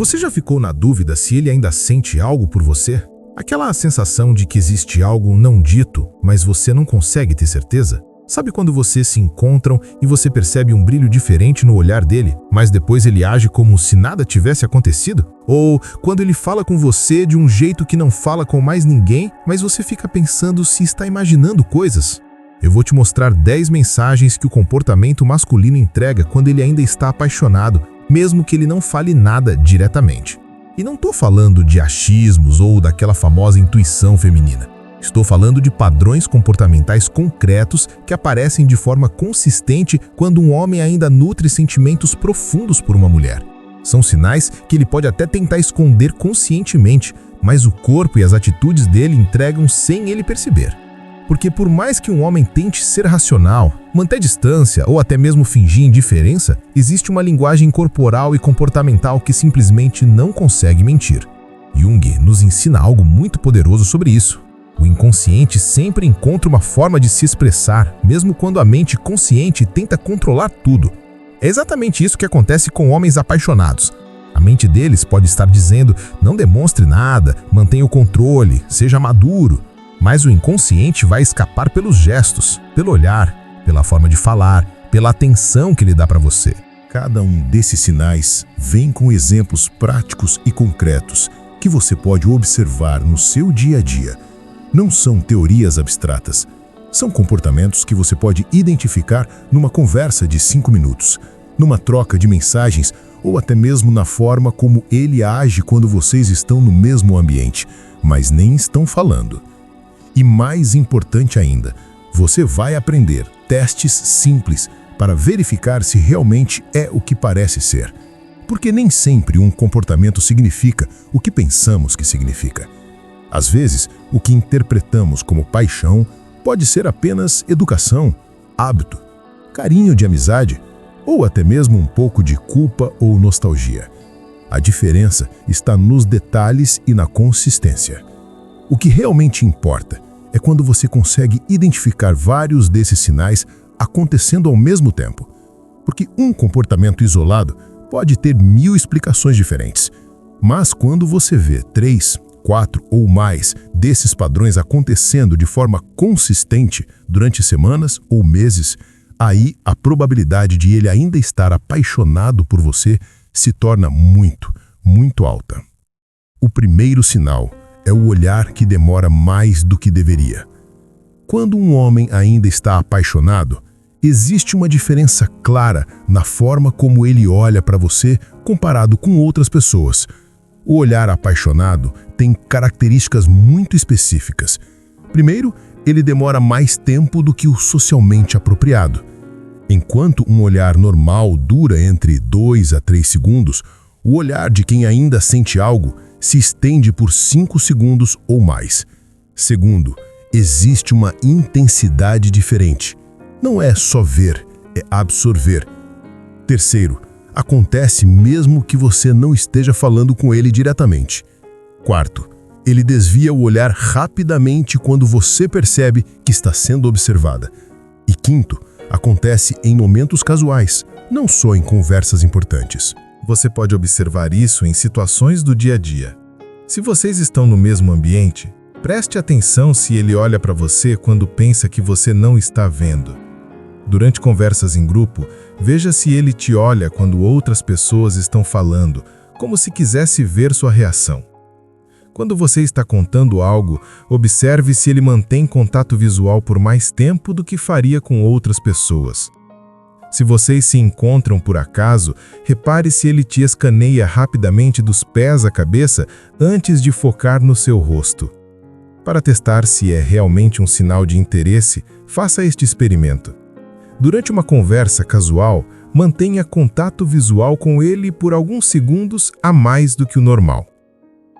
Você já ficou na dúvida se ele ainda sente algo por você? Aquela sensação de que existe algo não dito, mas você não consegue ter certeza? Sabe quando vocês se encontram e você percebe um brilho diferente no olhar dele, mas depois ele age como se nada tivesse acontecido? Ou quando ele fala com você de um jeito que não fala com mais ninguém, mas você fica pensando se está imaginando coisas? Eu vou te mostrar 10 mensagens que o comportamento masculino entrega quando ele ainda está apaixonado, mesmo que ele não fale nada diretamente. E não estou falando de achismos ou daquela famosa intuição feminina. Estou falando de padrões comportamentais concretos que aparecem de forma consistente quando um homem ainda nutre sentimentos profundos por uma mulher. São sinais que ele pode até tentar esconder conscientemente, mas o corpo e as atitudes dele entregam sem ele perceber. Porque por mais que um homem tente ser racional, manter distância ou até mesmo fingir indiferença, existe uma linguagem corporal e comportamental que simplesmente não consegue mentir. Jung nos ensina algo muito poderoso sobre isso. O inconsciente sempre encontra uma forma de se expressar, mesmo quando a mente consciente tenta controlar tudo. É exatamente isso que acontece com homens apaixonados. A mente deles pode estar dizendo, não demonstre nada, mantenha o controle, seja maduro. Mas o inconsciente vai escapar pelos gestos, pelo olhar, pela forma de falar, pela atenção que ele dá para você. Cada um desses sinais vem com exemplos práticos e concretos que você pode observar no seu dia a dia. Não são teorias abstratas. São comportamentos que você pode identificar numa conversa de 5 minutos, numa troca de mensagens ou até mesmo na forma como ele age quando vocês estão no mesmo ambiente, mas nem estão falando. E mais importante ainda, você vai aprender testes simples para verificar se realmente é o que parece ser. Porque nem sempre um comportamento significa o que pensamos que significa. Às vezes, o que interpretamos como paixão pode ser apenas educação, hábito, carinho de amizade ou até mesmo um pouco de culpa ou nostalgia. A diferença está nos detalhes e na consistência. O que realmente importa é quando você consegue identificar vários desses sinais acontecendo ao mesmo tempo. Porque um comportamento isolado pode ter 1000 explicações diferentes. Mas quando você vê 3, 4 ou mais desses padrões acontecendo de forma consistente durante semanas ou meses, aí a probabilidade de ele ainda estar apaixonado por você se torna muito, muito alta. O primeiro sinal é o olhar que demora mais do que deveria. Quando um homem ainda está apaixonado, existe uma diferença clara na forma como ele olha para você comparado com outras pessoas. O olhar apaixonado tem características muito específicas. Primeiro, ele demora mais tempo do que o socialmente apropriado. Enquanto um olhar normal dura entre 2 a 3 segundos, o olhar de quem ainda sente algo se estende por 5 segundos ou mais. Segundo, existe uma intensidade diferente. Não é só ver, é absorver. Terceiro, acontece mesmo que você não esteja falando com ele diretamente. Quarto, ele desvia o olhar rapidamente quando você percebe que está sendo observada. E quinto, acontece em momentos casuais, não só em conversas importantes. Você pode observar isso em situações do dia a dia. Se vocês estão no mesmo ambiente, preste atenção se ele olha para você quando pensa que você não está vendo. Durante conversas em grupo, veja se ele te olha quando outras pessoas estão falando, como se quisesse ver sua reação. Quando você está contando algo, observe se ele mantém contato visual por mais tempo do que faria com outras pessoas. Se vocês se encontram por acaso, repare se ele te escaneia rapidamente dos pés à cabeça antes de focar no seu rosto. Para testar se é realmente um sinal de interesse, faça este experimento. Durante uma conversa casual, mantenha contato visual com ele por alguns segundos a mais do que o normal.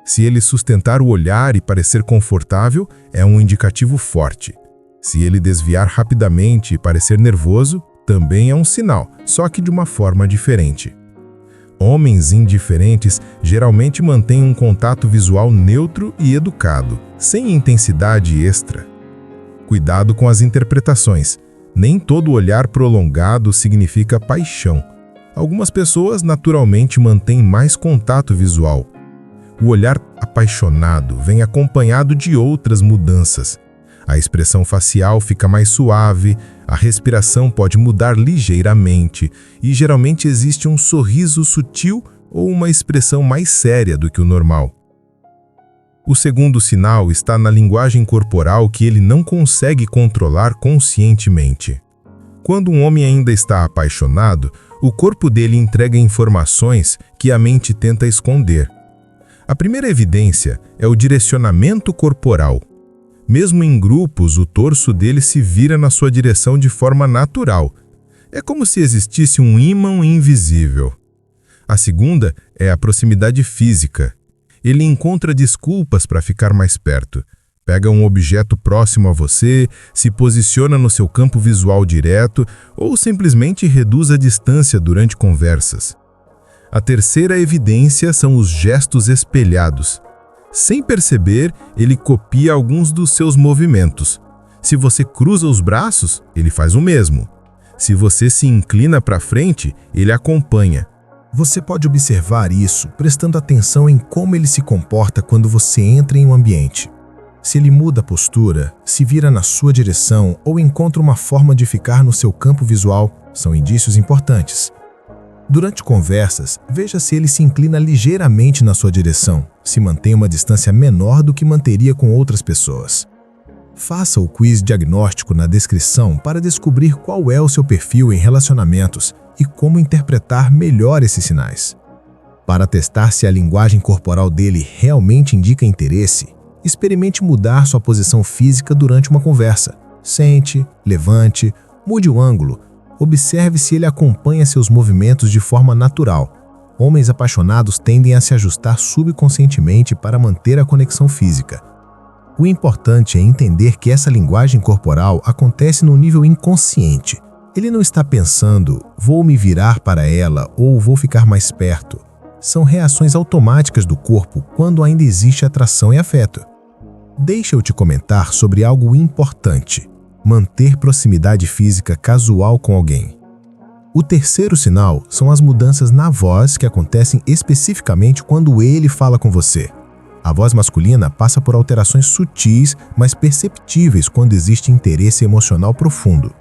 Se ele sustentar o olhar e parecer confortável, é um indicativo forte. Se ele desviar rapidamente e parecer nervoso, também é um sinal, só que de uma forma diferente. Homens indiferentes geralmente mantêm um contato visual neutro e educado, sem intensidade extra. Cuidado com as interpretações. Nem todo olhar prolongado significa paixão. Algumas pessoas naturalmente mantêm mais contato visual. O olhar apaixonado vem acompanhado de outras mudanças. A expressão facial fica mais suave, a respiração pode mudar ligeiramente e geralmente existe um sorriso sutil ou uma expressão mais séria do que o normal. O segundo sinal está na linguagem corporal que ele não consegue controlar conscientemente. Quando um homem ainda está apaixonado, o corpo dele entrega informações que a mente tenta esconder. A primeira evidência é o direcionamento corporal. Mesmo em grupos, o torso dele se vira na sua direção de forma natural. É como se existisse um ímã invisível. A segunda é a proximidade física. Ele encontra desculpas para ficar mais perto. Pega um objeto próximo a você, se posiciona no seu campo visual direto ou simplesmente reduz a distância durante conversas. A terceira evidência são os gestos espelhados. Sem perceber, ele copia alguns dos seus movimentos. Se você cruza os braços, ele faz o mesmo. Se você se inclina para frente, ele acompanha. Você pode observar isso prestando atenção em como ele se comporta quando você entra em um ambiente. Se ele muda a postura, se vira na sua direção ou encontra uma forma de ficar no seu campo visual, são indícios importantes. Durante conversas, veja se ele se inclina ligeiramente na sua direção, se mantém uma distância menor do que manteria com outras pessoas. Faça o quiz diagnóstico na descrição para descobrir qual é o seu perfil em relacionamentos e como interpretar melhor esses sinais. Para testar se a linguagem corporal dele realmente indica interesse, experimente mudar sua posição física durante uma conversa. Sente, levante, mude o ângulo. Observe se ele acompanha seus movimentos de forma natural. Homens apaixonados tendem a se ajustar subconscientemente para manter a conexão física. O importante é entender que essa linguagem corporal acontece no nível inconsciente. Ele não está pensando, vou me virar para ela ou vou ficar mais perto. São reações automáticas do corpo quando ainda existe atração e afeto. Deixa eu te comentar sobre algo importante. Manter proximidade física casual com alguém. O terceiro sinal são as mudanças na voz que acontecem especificamente quando ele fala com você. A voz masculina passa por alterações sutis, mas perceptíveis quando existe interesse emocional profundo.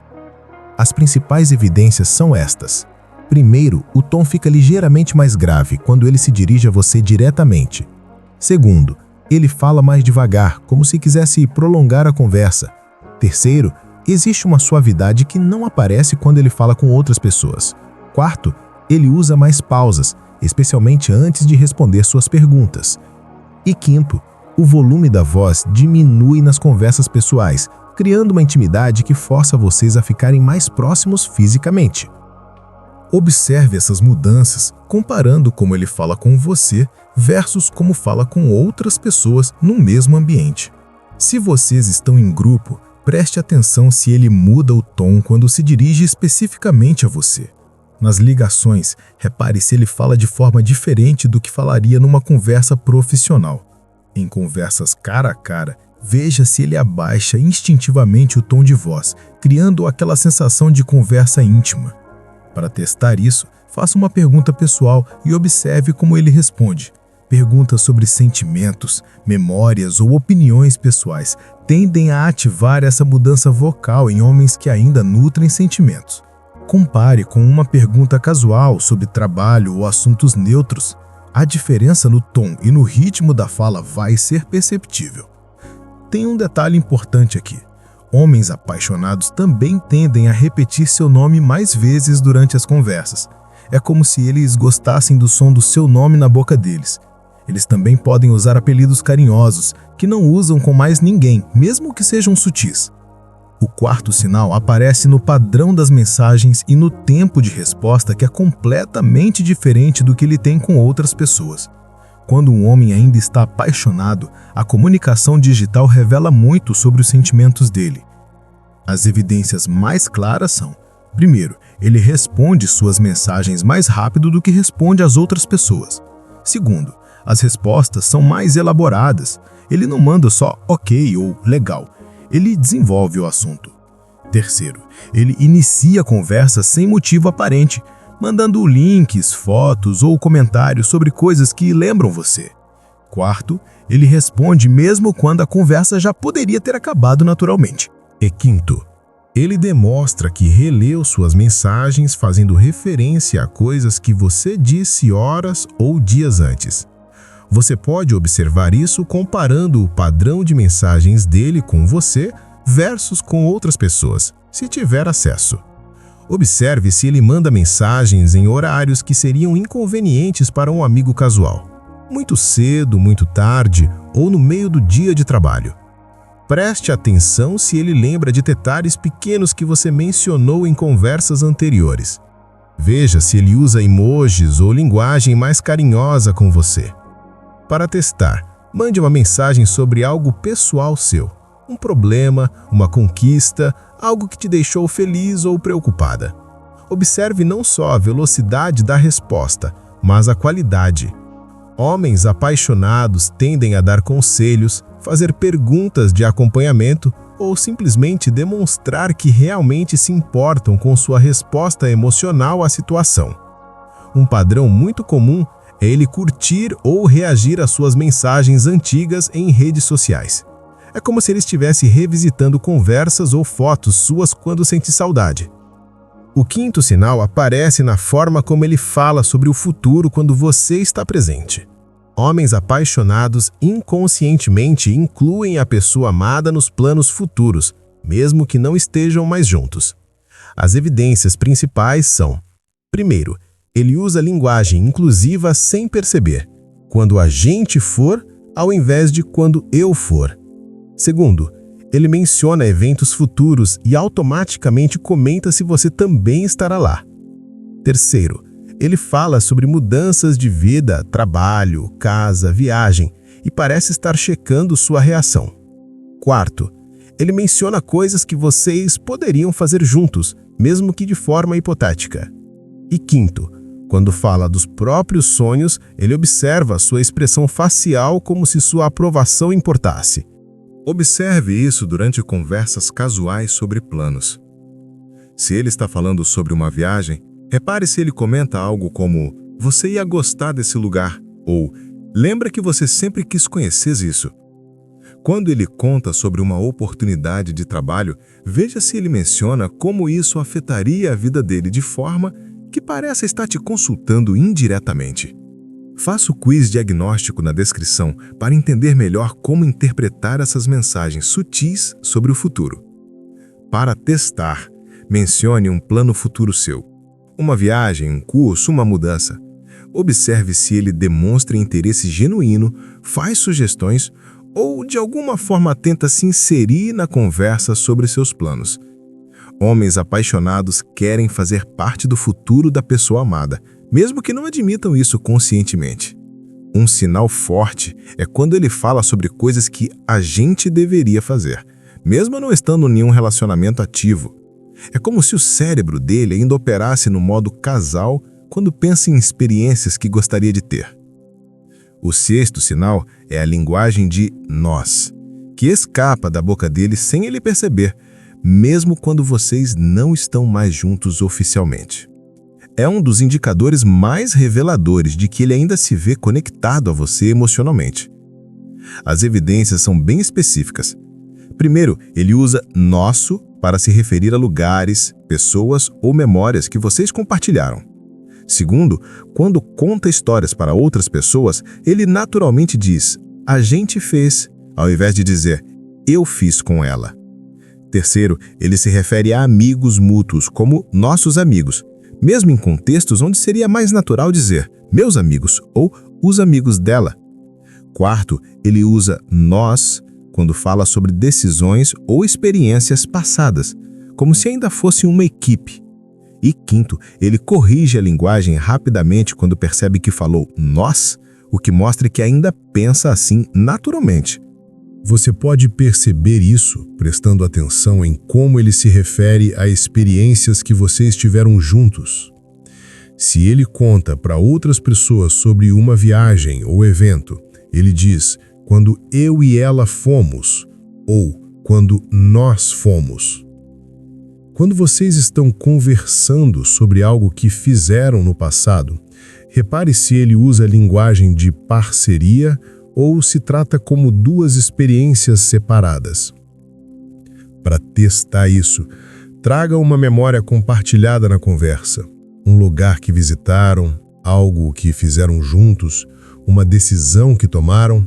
As principais evidências são estas. Primeiro, o tom fica ligeiramente mais grave quando ele se dirige a você diretamente. Segundo, ele fala mais devagar, como se quisesse prolongar a conversa. Terceiro, existe uma suavidade que não aparece quando ele fala com outras pessoas. Quarto, ele usa mais pausas, especialmente antes de responder suas perguntas. E quinto, o volume da voz diminui nas conversas pessoais, criando uma intimidade que força vocês a ficarem mais próximos fisicamente. Observe essas mudanças comparando como ele fala com você versus como fala com outras pessoas no mesmo ambiente. Se vocês estão em grupo, preste atenção se ele muda o tom quando se dirige especificamente a você. Nas ligações, repare se ele fala de forma diferente do que falaria numa conversa profissional. Em conversas cara a cara, veja se ele abaixa instintivamente o tom de voz, criando aquela sensação de conversa íntima. Para testar isso, faça uma pergunta pessoal e observe como ele responde. Perguntas sobre sentimentos, memórias ou opiniões pessoais tendem a ativar essa mudança vocal em homens que ainda nutrem sentimentos. Compare com uma pergunta casual sobre trabalho ou assuntos neutros. A diferença no tom e no ritmo da fala vai ser perceptível. Tem um detalhe importante aqui. Homens apaixonados também tendem a repetir seu nome mais vezes durante as conversas. É como se eles gostassem do som do seu nome na boca deles. Eles também podem usar apelidos carinhosos, que não usam com mais ninguém, mesmo que sejam sutis. O quarto sinal aparece no padrão das mensagens e no tempo de resposta, que é completamente diferente do que ele tem com outras pessoas. Quando um homem ainda está apaixonado, a comunicação digital revela muito sobre os sentimentos dele. As evidências mais claras são: primeiro, ele responde suas mensagens mais rápido do que responde às outras pessoas. Segundo, as respostas são mais elaboradas. Ele não manda só ok ou legal. Ele desenvolve o assunto. Terceiro, ele inicia a conversa sem motivo aparente. mandando links, fotos ou comentários sobre coisas que lembram você. Quarto, ele responde mesmo quando a conversa já poderia ter acabado naturalmente. E quinto, ele demonstra que releu suas mensagens fazendo referência a coisas que você disse horas ou dias antes. Você pode observar isso comparando o padrão de mensagens dele com você versus com outras pessoas, se tiver acesso. Observe se ele manda mensagens em horários que seriam inconvenientes para um amigo casual. Muito cedo, muito tarde ou no meio do dia de trabalho. Preste atenção se ele lembra de detalhes pequenos que você mencionou em conversas anteriores. Veja se ele usa emojis ou linguagem mais carinhosa com você. Para testar, mande uma mensagem sobre algo pessoal seu, um problema, uma conquista, algo que te deixou feliz ou preocupada. Observe não só a velocidade da resposta, mas a qualidade. Homens apaixonados tendem a dar conselhos, fazer perguntas de acompanhamento ou simplesmente demonstrar que realmente se importam com sua resposta emocional à situação. Um padrão muito comum é ele curtir ou reagir às suas mensagens antigas em redes sociais. É como se ele estivesse revisitando conversas ou fotos suas quando sente saudade. O quinto sinal aparece na forma como ele fala sobre o futuro quando você está presente. Homens apaixonados inconscientemente incluem a pessoa amada nos planos futuros, mesmo que não estejam mais juntos. As evidências principais são: primeiro, ele usa linguagem inclusiva sem perceber, quando a gente for, ao invés de quando eu for. Segundo, ele menciona eventos futuros e automaticamente comenta se você também estará lá. Terceiro, ele fala sobre mudanças de vida, trabalho, casa, viagem e parece estar checando sua reação. Quarto, ele menciona coisas que vocês poderiam fazer juntos, mesmo que de forma hipotética. E quinto, quando fala dos próprios sonhos, ele observa sua expressão facial como se sua aprovação importasse. Observe isso durante conversas casuais sobre planos. Se ele está falando sobre uma viagem, repare se ele comenta algo como "você ia gostar desse lugar" ou "lembra que você sempre quis conhecer isso". Quando ele conta sobre uma oportunidade de trabalho, veja se ele menciona como isso afetaria a vida dele de forma que parece estar te consultando indiretamente. Faça o quiz diagnóstico na descrição para entender melhor como interpretar essas mensagens sutis sobre o futuro. Para testar, mencione um plano futuro seu. Uma viagem, um curso, uma mudança. Observe se ele demonstra interesse genuíno, faz sugestões ou, de alguma forma, tenta se inserir na conversa sobre seus planos. Homens apaixonados querem fazer parte do futuro da pessoa amada, mesmo que não admitam isso conscientemente. Um sinal forte é quando ele fala sobre coisas que a gente deveria fazer, mesmo não estando em nenhum relacionamento ativo. É como se o cérebro dele ainda operasse no modo casal quando pensa em experiências que gostaria de ter. O sexto sinal é a linguagem de nós, que escapa da boca dele sem ele perceber, mesmo quando vocês não estão mais juntos oficialmente. É um dos indicadores mais reveladores de que ele ainda se vê conectado a você emocionalmente. As evidências são bem específicas. Primeiro, ele usa nosso para se referir a lugares, pessoas ou memórias que vocês compartilharam. Segundo, quando conta histórias para outras pessoas, ele naturalmente diz "a gente fez", ao invés de dizer "eu fiz com ela". Terceiro, ele se refere a amigos mútuos, como nossos amigos, mesmo em contextos onde seria mais natural dizer meus amigos ou os amigos dela. Quarto, ele usa nós quando fala sobre decisões ou experiências passadas, como se ainda fosse uma equipe. E quinto, ele corrige a linguagem rapidamente quando percebe que falou nós, o que mostra que ainda pensa assim naturalmente. Você pode perceber isso prestando atenção em como ele se refere a experiências que vocês tiveram juntos. Se ele conta para outras pessoas sobre uma viagem ou evento, ele diz "quando eu e ela fomos" ou "quando nós fomos". Quando vocês estão conversando sobre algo que fizeram no passado, repare se ele usa a linguagem de parceria ou se trata como duas experiências separadas. Para testar isso, traga uma memória compartilhada na conversa, um lugar que visitaram, algo que fizeram juntos, uma decisão que tomaram.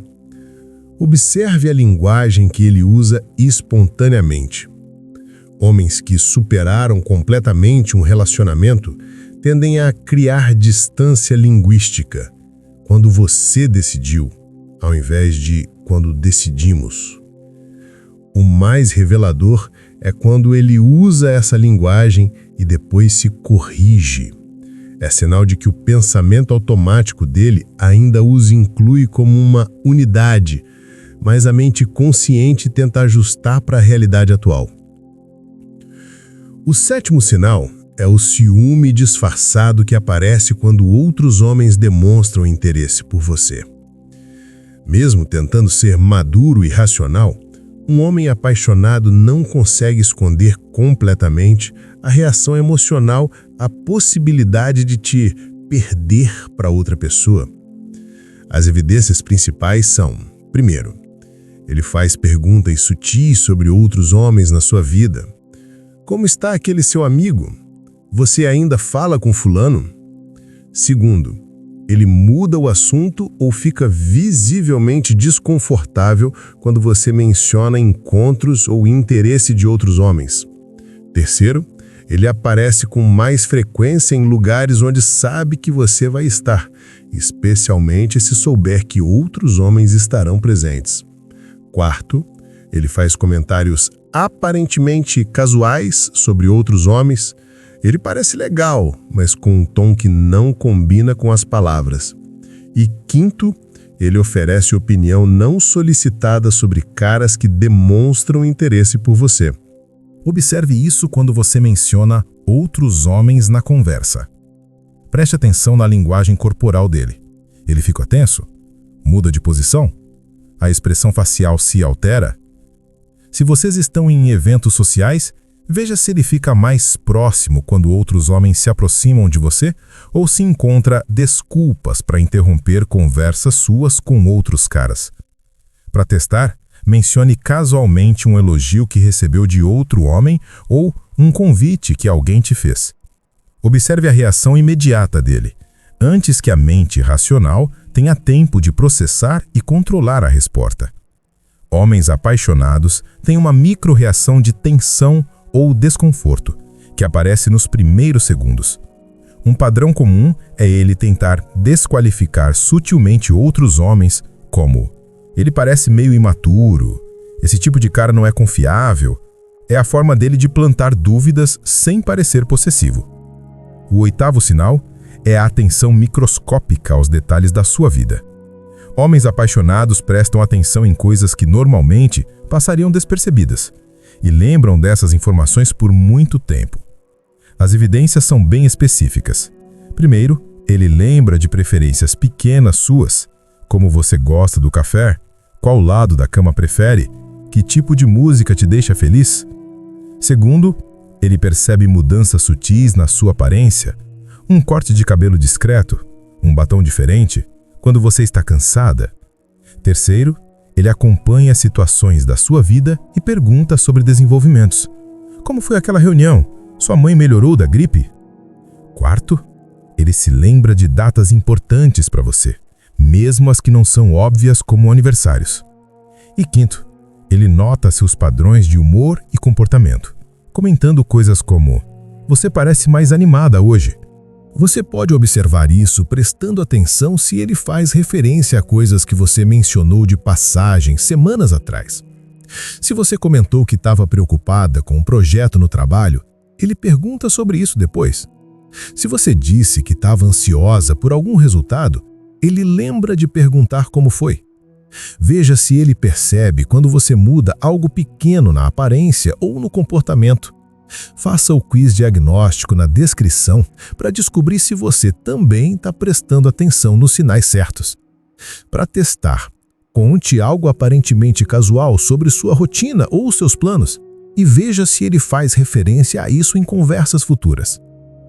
Observe a linguagem que ele usa espontaneamente. Homens que superaram completamente um relacionamento tendem a criar distância linguística quando você decidiu, ao invés de quando decidimos. O mais revelador é quando ele usa essa linguagem e depois se corrige. É sinal de que o pensamento automático dele ainda os inclui como uma unidade, mas a mente consciente tenta ajustar para a realidade atual. O sétimo sinal é o ciúme disfarçado que aparece quando outros homens demonstram interesse por você. Mesmo tentando ser maduro e racional, um homem apaixonado não consegue esconder completamente a reação emocional à possibilidade de te perder para outra pessoa. As evidências principais são: primeiro, ele faz perguntas sutis sobre outros homens na sua vida. Como está aquele seu amigo? Você ainda fala com fulano? Segundo, ele muda o assunto ou fica visivelmente desconfortável quando você menciona encontros ou interesse de outros homens. Terceiro, ele aparece com mais frequência em lugares onde sabe que você vai estar, especialmente se souber que outros homens estarão presentes. Quarto, ele faz comentários aparentemente casuais sobre outros homens. Ele parece legal, mas com um tom que não combina com as palavras. E quinto, ele oferece opinião não solicitada sobre caras que demonstram interesse por você. Observe isso quando você menciona outros homens na conversa. Preste atenção na linguagem corporal dele. Ele fica tenso? Muda de posição? A expressão facial se altera? Se vocês estão em eventos sociais, veja se ele fica mais próximo quando outros homens se aproximam de você ou se encontra desculpas para interromper conversas suas com outros caras. Para testar, mencione casualmente um elogio que recebeu de outro homem ou um convite que alguém te fez. Observe a reação imediata dele, antes que a mente racional tenha tempo de processar e controlar a resposta. Homens apaixonados têm uma micro-reação de tensão ou desconforto, que aparece nos primeiros segundos. Um padrão comum é ele tentar desqualificar sutilmente outros homens, como: ele parece meio imaturo, esse tipo de cara não é confiável. É a forma dele de plantar dúvidas sem parecer possessivo. O oitavo sinal é a atenção microscópica aos detalhes da sua vida. Homens apaixonados prestam atenção em coisas que normalmente passariam despercebidas e lembram dessas informações por muito tempo. As evidências são bem específicas. Primeiro, ele lembra de preferências pequenas suas, como você gosta do café, qual lado da cama prefere, que tipo de música te deixa feliz. Segundo, ele percebe mudanças sutis na sua aparência, um corte de cabelo discreto, um batom diferente, quando você está cansada. Terceiro, ele acompanha situações da sua vida e pergunta sobre desenvolvimentos. Como foi aquela reunião? Sua mãe melhorou da gripe? Quarto, ele se lembra de datas importantes para você, mesmo as que não são óbvias como aniversários. E quinto, ele nota seus padrões de humor e comportamento, comentando coisas como: você parece mais animada hoje. Você pode observar isso prestando atenção se ele faz referência a coisas que você mencionou de passagem semanas atrás. Se você comentou que estava preocupada com um projeto no trabalho, ele pergunta sobre isso depois. Se você disse que estava ansiosa por algum resultado, ele lembra de perguntar como foi. Veja se ele percebe quando você muda algo pequeno na aparência ou no comportamento. Faça o quiz diagnóstico na descrição para descobrir se você também está prestando atenção nos sinais certos. Para testar, conte algo aparentemente casual sobre sua rotina ou seus planos. e veja se ele faz referência a isso em conversas futuras.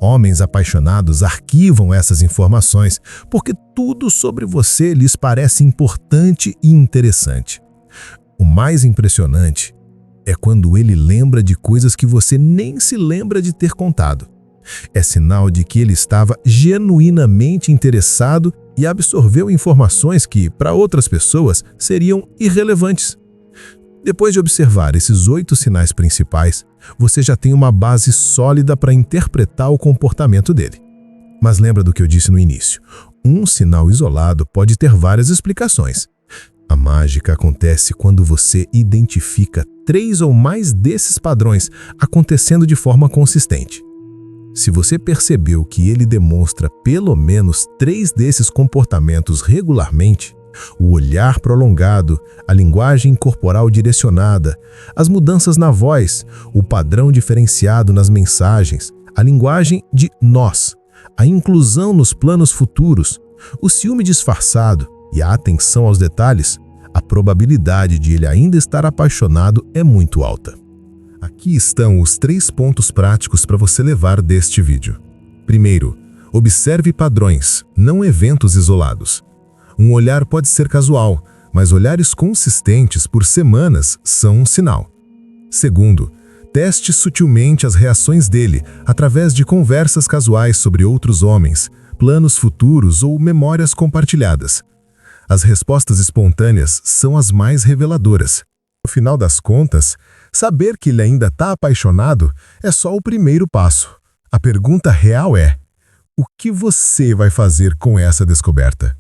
Homens apaixonados arquivam essas informações porque tudo sobre você lhes parece importante e interessante. O mais impressionante é quando ele lembra de coisas que você nem se lembra de ter contado. É sinal de que ele estava genuinamente interessado e absorveu informações que, para outras pessoas, seriam irrelevantes. Depois de observar esses 8 sinais principais, você já tem uma base sólida para interpretar o comportamento dele. Mas lembra do que eu disse no início? Um sinal isolado pode ter várias explicações. A mágica acontece quando você identifica 3 ou mais desses padrões acontecendo de forma consistente. Se você percebeu que ele demonstra pelo menos 3 desses comportamentos regularmente, o olhar prolongado, a linguagem corporal direcionada, as mudanças na voz, o padrão diferenciado nas mensagens, a linguagem de nós, a inclusão nos planos futuros, o ciúme disfarçado e a atenção aos detalhes, a probabilidade de ele ainda estar apaixonado é muito alta. Aqui estão os 3 pontos práticos para você levar deste vídeo. Primeiro, observe padrões, não eventos isolados. Um olhar pode ser casual, mas olhares consistentes por semanas são um sinal. Segundo, teste sutilmente as reações dele através de conversas casuais sobre outros homens, planos futuros ou memórias compartilhadas. As respostas espontâneas são as mais reveladoras. No final das contas, saber que ele ainda está apaixonado é só o primeiro passo. A pergunta real é: o que você vai fazer com essa descoberta?